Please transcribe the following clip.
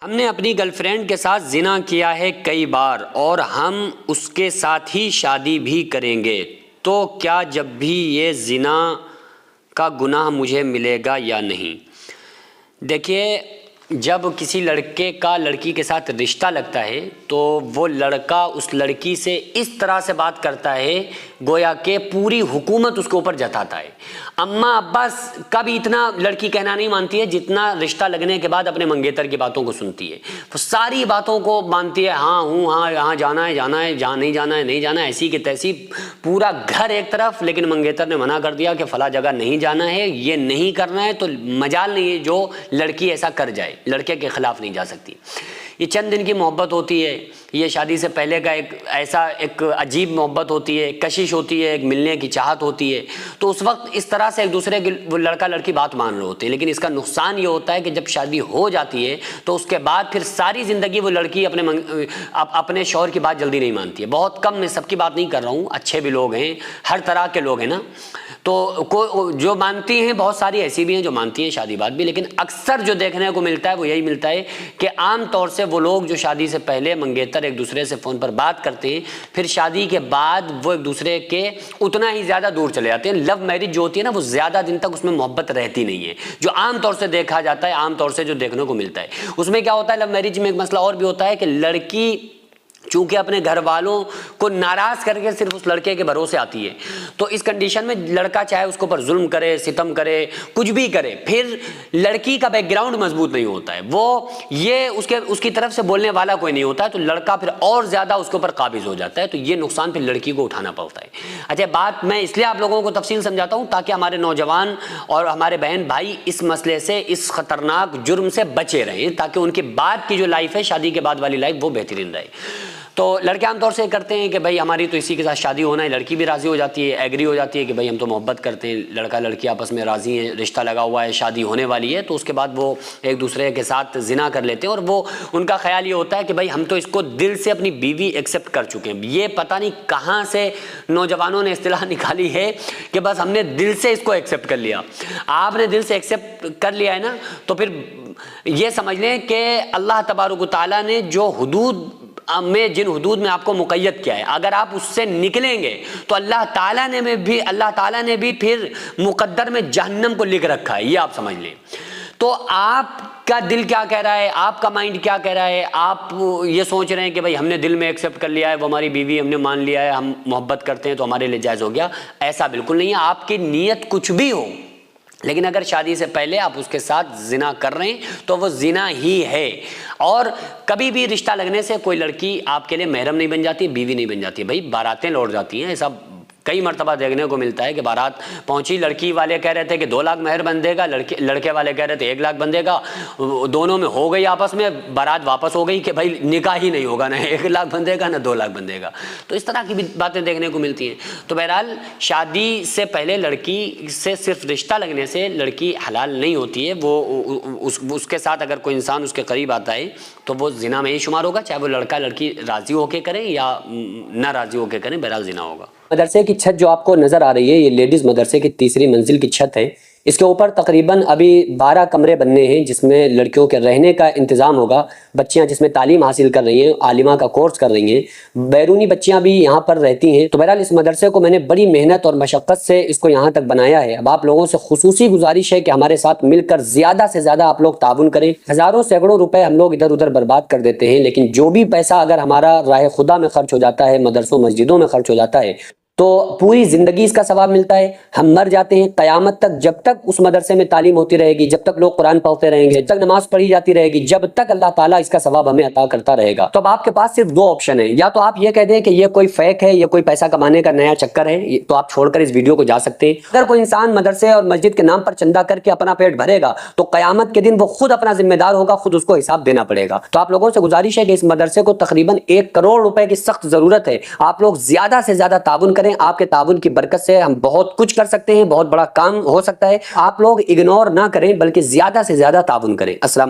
ہم نے اپنی گرل فرینڈ کے ساتھ زنا کیا ہے کئی بار اور ہم اس کے ساتھ ہی شادی بھی کریں گے، تو کیا جب بھی یہ زنا کا گناہ مجھے ملے گا یا نہیں؟ دیکھیے، جب کسی لڑکے کا لڑکی کے ساتھ رشتہ لگتا ہے تو وہ لڑکا اس لڑکی سے اس طرح سے بات کرتا ہے گویا کہ پوری حکومت اس کے اوپر جتاتا ہے۔ اماں ابا کا بھی اتنا لڑکی کہنا نہیں مانتی ہے جتنا رشتہ لگنے کے بعد اپنے منگیتر کی باتوں کو سنتی ہے۔ وہ ساری باتوں کو مانتی ہے، ہاں ہوں، ہاں یہاں جانا ہے جانا ہے، جہاں نہیں جانا ہے نہیں جانا ہے، ایسی کی تیسی، پورا گھر ایک طرف، لیکن منگیتر نے منع کر دیا کہ فلاں جگہ نہیں جانا ہے، یہ نہیں کرنا ہے، تو مجال نہیں ہے جو لڑکی ایسا کر جائے، لڑکے کے خلاف نہیں جا سکتی۔ یہ چند دن کی محبت ہوتی ہے، یہ شادی سے پہلے کا ایک عجیب محبت ہوتی ہے، کشش ہوتی ہے، ایک ملنے کی چاہت ہوتی ہے، تو اس وقت اس طرح سے ایک دوسرے کی وہ لڑکا لڑکی بات مان رہے ہوتے ہیں۔ لیکن اس کا نقصان یہ ہوتا ہے کہ جب شادی ہو جاتی ہے تو اس کے بعد پھر ساری زندگی وہ لڑکی اپنے شوہر کی بات جلدی نہیں مانتی ہے۔ بہت کم، میں سب کی بات نہیں کر رہا ہوں، اچھے بھی لوگ ہیں، ہر طرح کے لوگ ہیں نا، تو جو مانتی ہیں، بہت ساری ایسی بھی ہیں جو مانتی ہیں شادی بعد بھی، لیکن اکثر جو دیکھنے کو ملتا ہے وہ یہی ملتا ہے کہ عام طور سے وہ لوگ جو شادی سے پہلے منگیتر ایک دوسرے سے فون پر بات کرتے ہیں، پھر شادی کے بعد وہ ایک دوسرے کے اتنا ہی زیادہ دور چلے جاتے ہیں۔ لو میرج جو ہوتی ہے نا، وہ زیادہ دن تک اس میں محبت رہتی نہیں ہے، جو عام طور سے دیکھا جاتا ہے، عام طور سے جو دیکھنے کو ملتا ہے۔ اس میں کیا ہوتا ہے، لو میرج میں ایک مسئلہ اور بھی ہوتا ہے کہ لڑکی چونکہ اپنے گھر والوں کو ناراض کر کے صرف اس لڑکے کے بھروسے آتی ہے، تو اس کنڈیشن میں لڑکا چاہے اس کے اوپر ظلم کرے، ستم کرے، کچھ بھی کرے، پھر لڑکی کا بیک گراؤنڈ مضبوط نہیں ہوتا ہے، وہ یہ اس کی طرف سے بولنے والا کوئی نہیں ہوتا ہے، تو لڑکا پھر اور زیادہ اس کے اوپر قابض ہو جاتا ہے، تو یہ نقصان پھر لڑکی کو اٹھانا پڑتا ہے۔ اچھا، بات میں اس لیے آپ لوگوں کو تفصیل سمجھاتا ہوں تاکہ ہمارے نوجوان اور ہمارے بہن بھائی اس مسئلے سے، اس خطرناک جرم سے بچے رہیں، تاکہ ان کی بعد کی جو لائف ہے، شادی کے بعد والی لائف، وہ بہترین رہے۔ تو لڑکے عام طور سے کرتے ہیں کہ بھائی ہماری تو اسی کے ساتھ شادی ہونا ہے، لڑکی بھی راضی ہو جاتی ہے، ایگری ہو جاتی ہے کہ بھائی ہم تو محبت کرتے ہیں، لڑکا لڑکی آپس میں راضی ہیں، رشتہ لگا ہوا ہے، شادی ہونے والی ہے، تو اس کے بعد وہ ایک دوسرے کے ساتھ زنا کر لیتے ہیں، اور وہ ان کا خیال یہ ہوتا ہے کہ بھائی ہم تو اس کو دل سے اپنی بیوی ایکسیپٹ کر چکے ہیں۔ یہ پتہ نہیں کہاں سے نوجوانوں نے اصطلاح نکالی ہے کہ بس ہم نے دل سے اس کو ایکسیپٹ کر لیا۔ آپ نے دل سے ایکسیپٹ کر لیا ہے نا، تو پھر یہ سمجھ لیں کہ اللہ تبارک و تعالیٰ نے جو حدود میں، جن حدود میں آپ کو مقید کیا ہے، اگر آپ اس سے نکلیں گے تو اللہ تعالیٰ نے بھی پھر مقدر میں جہنم کو لکھ رکھا ہے، یہ آپ سمجھ لیں۔ تو آپ کا دل کیا کہہ رہا ہے، آپ کا مائنڈ کیا کہہ رہا ہے، آپ یہ سوچ رہے ہیں کہ بھائی ہم نے دل میں ایکسیپٹ کر لیا ہے، وہ ہماری بیوی، ہم نے مان لیا ہے، ہم محبت کرتے ہیں تو ہمارے لیے جائز ہو گیا، ایسا بالکل نہیں ہے۔ آپ کی نیت کچھ بھی ہو، لیکن اگر شادی سے پہلے آپ اس کے ساتھ زنا کر رہے ہیں تو وہ زنا ہی ہے۔ اور کبھی بھی رشتہ لگنے سے کوئی لڑکی آپ کے لیے محرم نہیں بن جاتی، بیوی نہیں بن جاتی، بھائی باراتیں لوٹ جاتی ہیں۔ ایسا کئی مرتبہ دیکھنے کو ملتا ہے کہ بارات پہنچی، لڑکی والے کہہ رہے تھے کہ 2 لاکھ مہر بندھے گا، لڑکے والے کہہ رہے تھے 1 لاکھ بندھے گا، دونوں میں ہو گئی آپس میں، بارات واپس ہو گئی کہ بھائی نکاح ہی نہیں ہوگا، نہ 1 لاکھ بندھے گا نہ 2 لاکھ بندھے گا۔ تو اس طرح کی بھی باتیں دیکھنے کو ملتی ہیں۔ تو بہرحال شادی سے پہلے لڑکی سے صرف رشتہ لگنے سے لڑکی حلال نہیں ہوتی ہے، وہ اس کے ساتھ اگر کوئی انسان اس کے قریب آتا ہے تو وہ زنا میں ہی شمار ہوگا، چاہے وہ لڑکا لڑکی راضی ہو کے کریں یا نہ راضی ہو کے کریں، بہرحال زنا ہوگا۔ مدرسے کی چھت جو آپ کو نظر آ رہی ہے، یہ لیڈیز مدرسے کی 3ری منزل کی چھت ہے۔ اس کے اوپر تقریباً ابھی 12 کمرے بننے ہیں جس میں لڑکیوں کے رہنے کا انتظام ہوگا، بچیاں جس میں تعلیم حاصل کر رہی ہیں، عالمہ کا کورس کر رہی ہیں، بیرونی بچیاں بھی یہاں پر رہتی ہیں۔ تو بہرحال اس مدرسے کو میں نے بڑی محنت اور مشقت سے اس کو یہاں تک بنایا ہے۔ اب آپ لوگوں سے خصوصی گزارش ہے کہ ہمارے ساتھ مل کر زیادہ سے زیادہ آپ لوگ تعاون کریں۔ ہزاروں سینکڑوں روپے ہم لوگ ادھر ادھر برباد کر دیتے ہیں، لیکن جو بھی پیسہ اگر ہمارا راہ خدا میں خرچ ہو جاتا ہے، مدرسوں مسجدوں میں خرچ ہو جاتا ہے، تو پوری زندگی اس کا ثواب ملتا ہے۔ ہم مر جاتے ہیں، قیامت تک جب تک اس مدرسے میں تعلیم ہوتی رہے گی، جب تک لوگ قرآن پڑھتے رہیں گے، جب تک نماز پڑھی جاتی رہے گی، جب تک اللہ تعالیٰ اس کا ثواب ہمیں عطا کرتا رہے گا۔ تو اب آپ کے پاس صرف 2 آپشن ہیں، یا تو آپ یہ کہہ دیں کہ یہ کوئی فیک ہے، یہ کوئی پیسہ کمانے کا نیا چکر ہے، تو آپ چھوڑ کر اس ویڈیو کو جا سکتے ہیں۔ اگر کوئی انسان مدرسے اور مسجد کے نام پر چندہ کر کے اپنا پیٹ بھرے گا تو قیامت کے دن وہ خود اپنا ذمہ دار ہوگا، خود اس کو حساب دینا پڑے گا۔ تو آپ لوگوں سے گزارش ہے کہ اس مدرسے کو تقریباً 1 کروڑ روپے کی سخت ضرورت ہے۔ آپ لوگ زیادہ سے زیادہ تعاون کریں، آپ کے تعاون کی برکت سے ہم بہت کچھ کر سکتے ہیں، بہت بڑا کام ہو سکتا ہے۔ آپ لوگ اگنور نہ کریں بلکہ زیادہ سے زیادہ تعاون کریں۔ السلام